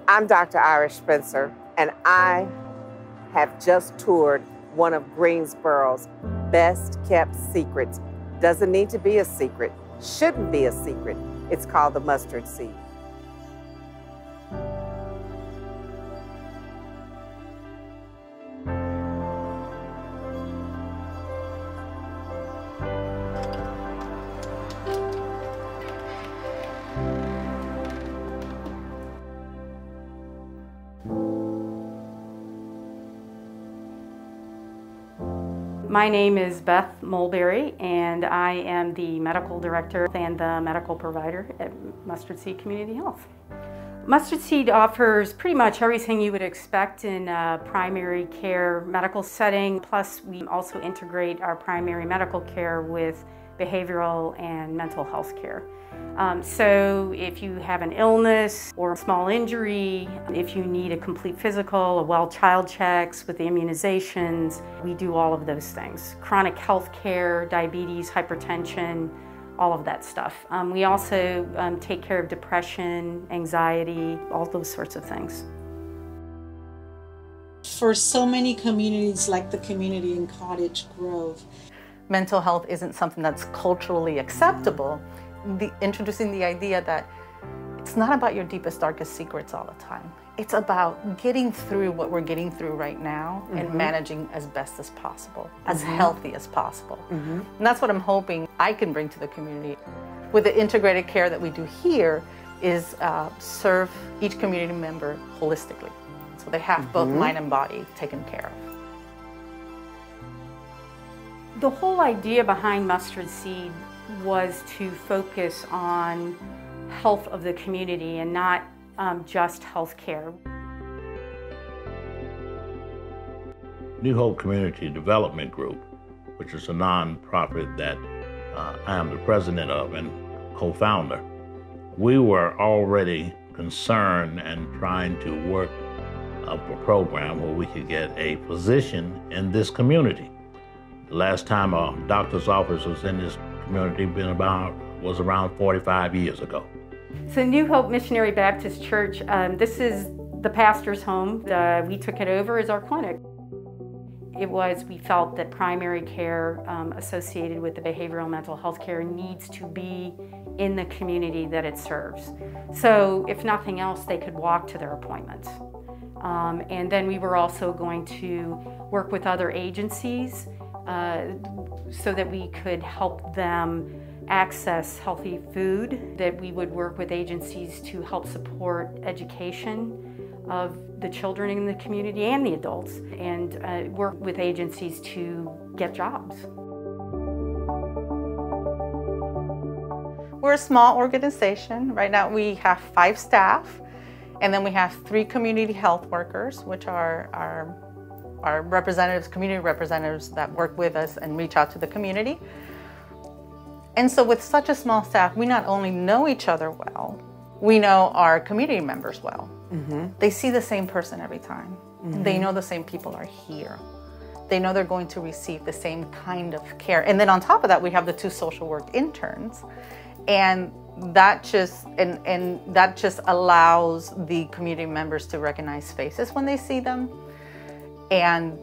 I'm Dr. Irish Spencer, and I have just toured one of Greensboro's best kept secrets. Doesn't need to be a secret, shouldn't be a secret. It's called the mustard seed. My name is Beth Mulberry, and I am the medical director and the medical provider at Mustard Seed Community Health. Mustard Seed offers pretty much everything you would expect in a primary care medical setting, plus we also integrate our primary medical care with behavioral and mental health care. So if you have an illness or a small injury, if you need a complete physical, a well child checks with the immunizations, we do all of those things. Chronic health care, diabetes, hypertension, all of that stuff. We also take care of depression, anxiety, all those sorts of things. For so many communities like the community in Cottage Grove, mental health isn't something that's culturally acceptable. Introducing the idea that it's not about your deepest, darkest secrets all the time. It's about getting through what we're getting through right now and managing as best as possible, as healthy as possible. And that's what I'm hoping I can bring to the community. With the integrated care that we do here is serve each community member holistically. So they have both mind and body taken care of. The whole idea behind Mustard Seed was to focus on health of the community and not just health care. New Hope Community Development Group, which is a nonprofit that I am the president of and co-founder, we were already concerned and trying to work up a program where we could get a physician in this community. The last time a doctor's office was in this community was around 45 years ago. So New Hope Missionary Baptist Church, this is the pastor's home. We took it over as our clinic. We felt that primary care associated with the behavioral mental health care needs to be in the community that it serves. So if nothing else, they could walk to their appointments. And then we were also going to work with other agencies so that we could help them access healthy food, that we would work with agencies to help support education of the children in the community and the adults, and work with agencies to get jobs. We're a small organization. Right now we have 5 staff, and then we have 3 community health workers, which are our representatives, community representatives that work with us and reach out to the community. And so with such a small staff, we not only know each other well, we know our community members well. They see the same person every time. They know the same people are here. They know they're going to receive the same kind of care. And then on top of that, we have the 2 social work interns. And that just allows the community members to recognize faces when they see them. And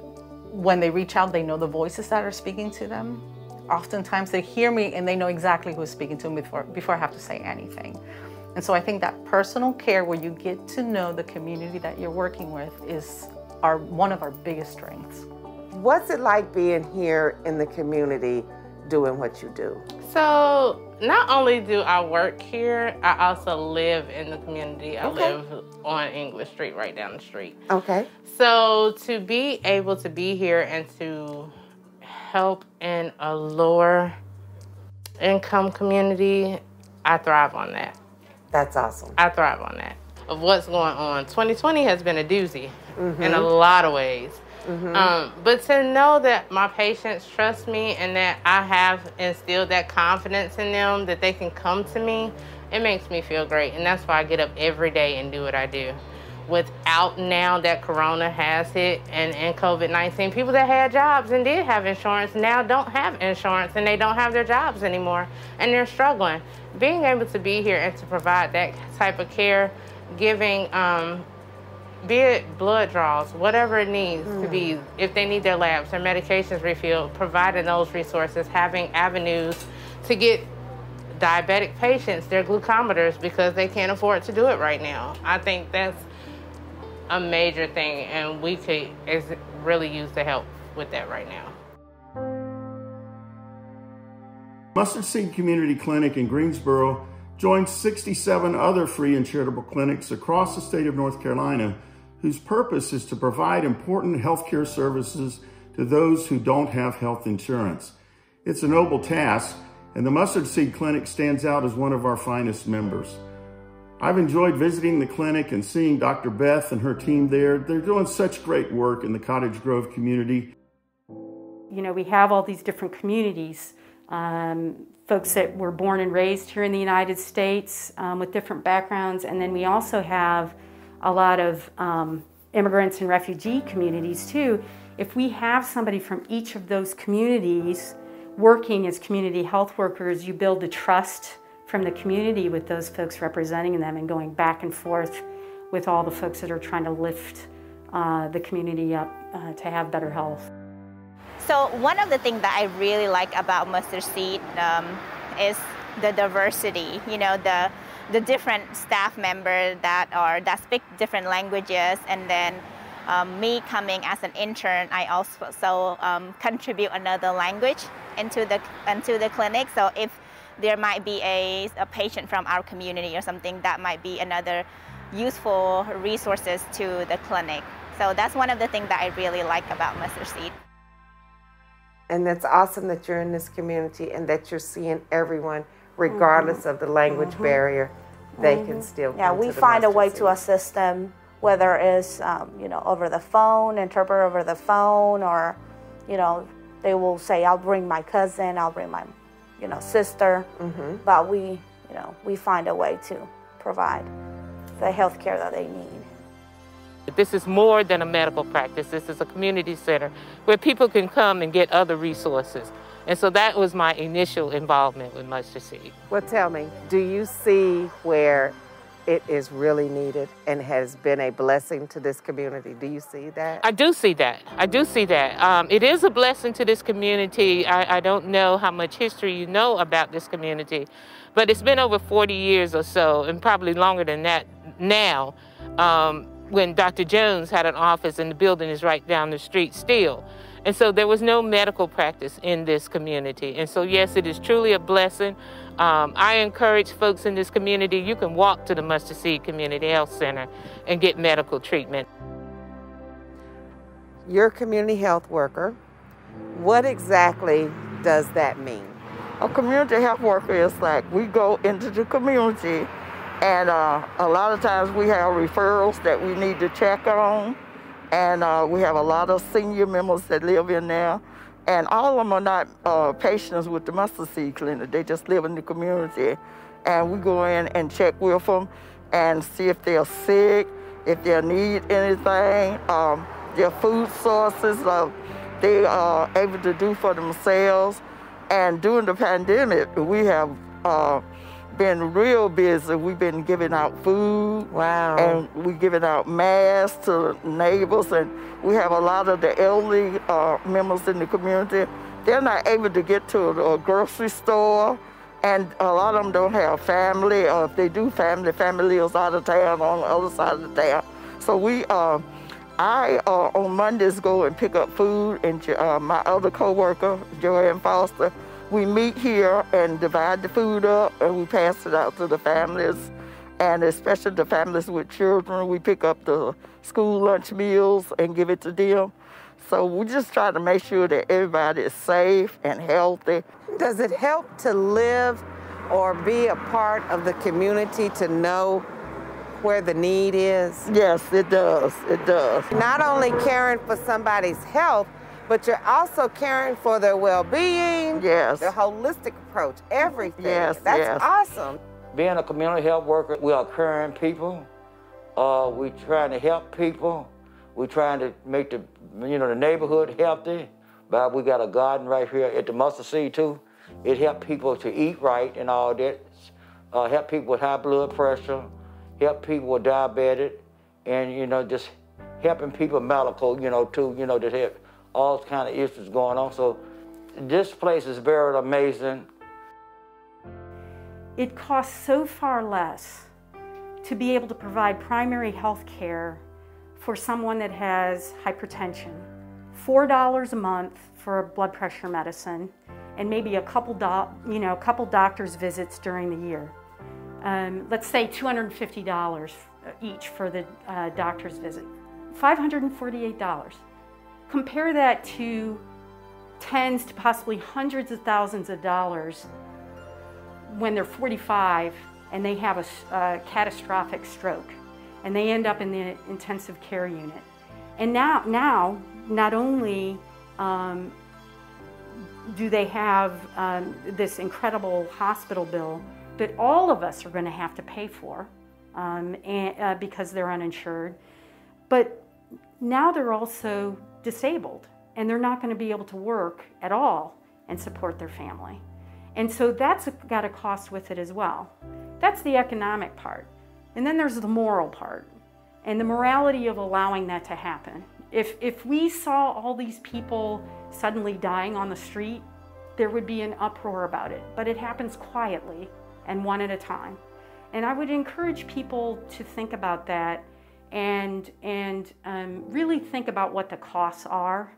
when they reach out, they know the voices that are speaking to them. Oftentimes they hear me and they know exactly who's speaking to them before I have to say anything. And so I think that personal care where you get to know the community that you're working with is one of our biggest strengths. What's it like being here in the community doing what you do? So not only do I work here, I also live in the community. I live on English Street, right down the street. Okay. So to be able to be here and to help in a lower income community, I thrive on that. That's awesome. I thrive on that. Of what's going on. 2020 has been a doozy in a lot of ways. But to know that my patients trust me and that I have instilled that confidence in them, that they can come to me, it makes me feel great. And that's why I get up every day and do what I do. Without now that Corona has hit and COVID-19, people that had jobs and did have insurance now don't have insurance and they don't have their jobs anymore and they're struggling. Being able to be here and to provide that type of care, giving be it blood draws, whatever it needs to be, if they need their labs, their medications refilled, providing those resources, having avenues to get diabetic patients their glucometers because they can't afford to do it right now. I think that's a major thing, and we could really use the help with that right now. Mustard Seed Community Clinic in Greensboro joins 67 other free and charitable clinics across the state of North Carolina whose purpose is to provide important healthcare services to those who don't have health insurance. It's a noble task, and the Mustard Seed Clinic stands out as one of our finest members. I've enjoyed visiting the clinic and seeing Dr. Beth and her team there. They're doing such great work in the Cottage Grove community. You know, we have all these different communities, folks that were born and raised here in the United States with different backgrounds, and then we also have a lot of immigrants and refugee communities too. If we have somebody from each of those communities working as community health workers, you build the trust from the community with those folks representing them and going back and forth with all the folks that are trying to lift the community up to have better health. So one of the things that I really like about Mustard Seed is the diversity. You know, the different staff members that speak different languages, and then me coming as an intern, I also contribute another language into the clinic. So if there might be a patient from our community or something, that might be another useful resources to the clinic. So that's one of the things that I really like about Mustard Seed. And that's awesome that you're in this community and that you're seeing everyone, regardless of the language barrier, they can still come Yeah, we find a way to assist them, whether it's, you know, over the phone, interpret over the phone, or, you know, they will say, I'll bring my cousin, I'll bring my, you know, sister. But we, you know, we find a way to provide the health care that they need. This is more than a medical practice. This is a community center where people can come and get other resources. And so that was my initial involvement with Mustard Seed. Well, tell me, do you see where it is really needed and has been a blessing to this community? Do you see that? I do see that. I do see that. It is a blessing to this community. I don't know how much history you know about this community, but it's been over 40 years or so, and probably longer than that now, when Dr. Jones had an office, and the building is right down the street still. And so there was no medical practice in this community. And so yes, it is truly a blessing. I encourage folks in this community, you can walk to the Mustard Seed Community Health Center and get medical treatment. You're a community health worker. What exactly does that mean? A community health worker is like, we go into the community, and a lot of times we have referrals that we need to check on. And we have a lot of senior members that live in there. And all of them are not patients with the Mustard Seed Clinic. They just live in the community. And we go in and check with them and see if they're sick, if they need anything, their food sources, they are able to do for themselves. And during the pandemic, we have been real busy. We've been giving out food. Wow. And we're giving out masks to neighbors, and we have a lot of the elderly members in the community. They're not able to get to a grocery store, and a lot of them don't have family, or if they do family lives out of town on the other side of the town. So I on Mondays go and pick up food, and my other co-worker, Joanne Foster, we meet here and divide the food up, and we pass it out to the families, and especially the families with children. We pick up the school lunch meals and give it to them. So we just try to make sure that everybody is safe and healthy. Does it help to live or be a part of the community to know where the need is? Yes, it does. It does. Not only caring for somebody's health, but you're also caring for their well-being, yes, the holistic approach, everything. Yes, that's awesome. Being a community health worker, we are caring people. We're trying to help people. We're trying to make the neighborhood healthy. But we got a garden right here at the Mustard Seed too. It helps people to eat right and all that. Help people with high blood pressure. Help people with diabetes. and, you know, just helping people medical, you know, too, you know, that have all kind of issues going on. So this place is very amazing. It costs so far less to be able to provide primary health care for someone that has hypertension. $4 a month for a blood pressure medicine, and maybe a couple doctor's visits during the year. Let's say $250 each for the doctor's visit. $548. Compare that to tens to possibly hundreds of thousands of dollars when they're 45 and they have a catastrophic stroke and they end up in the intensive care unit. And now not only do they have this incredible hospital bill that all of us are going to have to pay for because they're uninsured, but now they're also disabled and they're not going to be able to work at all and support their family. And so that's got a cost with it as well. That's the economic part. And then there's the moral part and the morality of allowing that to happen. If we saw all these people suddenly dying on the street, there would be an uproar about it. But it happens quietly and one at a time. And I would encourage people to think about that and really think about what the costs are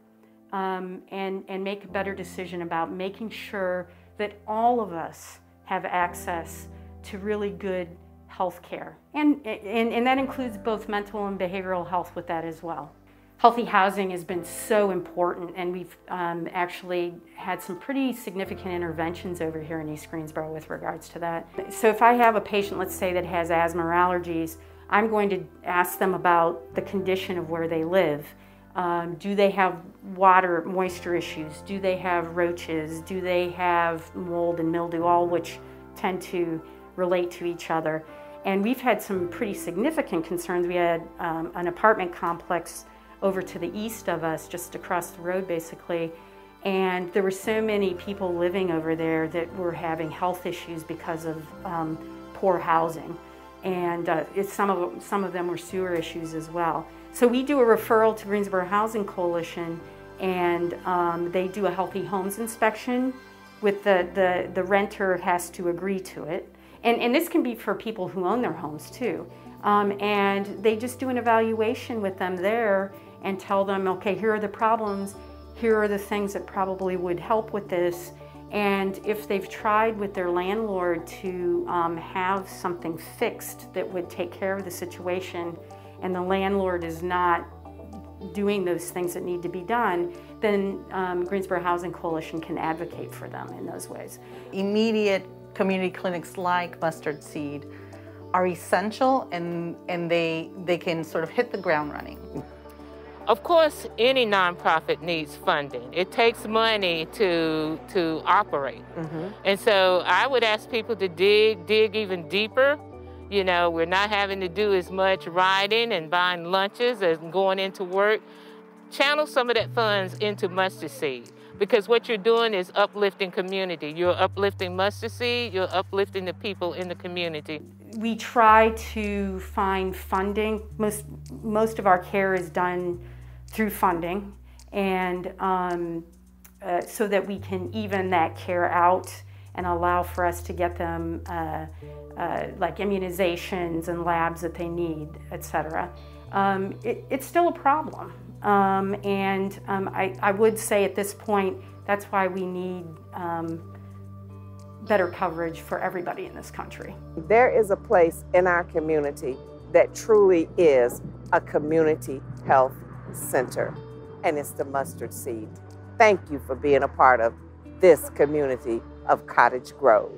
and make a better decision about making sure that all of us have access to really good health care. And that includes both mental and behavioral health with that as well. Healthy housing has been so important, and we've actually had some pretty significant interventions over here in East Greensboro with regards to that. So if I have a patient, let's say, that has asthma or allergies, I'm going to ask them about the condition of where they live. Do they have water, moisture issues? Do they have roaches? Do they have mold and mildew, all which tend to relate to each other? And we've had some pretty significant concerns. We had an apartment complex over to the east of us, just across the road basically, and there were so many people living over there that were having health issues because of poor housing. And some of them were sewer issues as well. So we do a referral to Greensboro Housing Coalition, and they do a healthy homes inspection with the renter has to agree to it. And this can be for people who own their homes too. And they just do an evaluation with them there and tell them, okay, here are the problems, here are the things that probably would help with this. And if they've tried with their landlord to have something fixed that would take care of the situation, and the landlord is not doing those things that need to be done, then Greensboro Housing Coalition can advocate for them in those ways. Immediate community clinics like Mustard Seed are essential, and they can sort of hit the ground running. Of course, any nonprofit needs funding. It takes money to operate. Mm-hmm. And so I would ask people to dig even deeper. You know, we're not having to do as much riding and buying lunches and going into work. Channel some of that funds into Mustard Seed, because what you're doing is uplifting community. You're uplifting Mustard Seed, you're uplifting the people in the community. We try to find funding. Most of our care is done through funding, and so that we can even that care out and allow for us to get them like immunizations and labs that they need, etc. It's still a problem, and I would say at this point that's why we need better coverage for everybody in this country. There is a place in our community that truly is a community health center, and it's the Mustard Seed. Thank you for being a part of this community of Cottage Grove.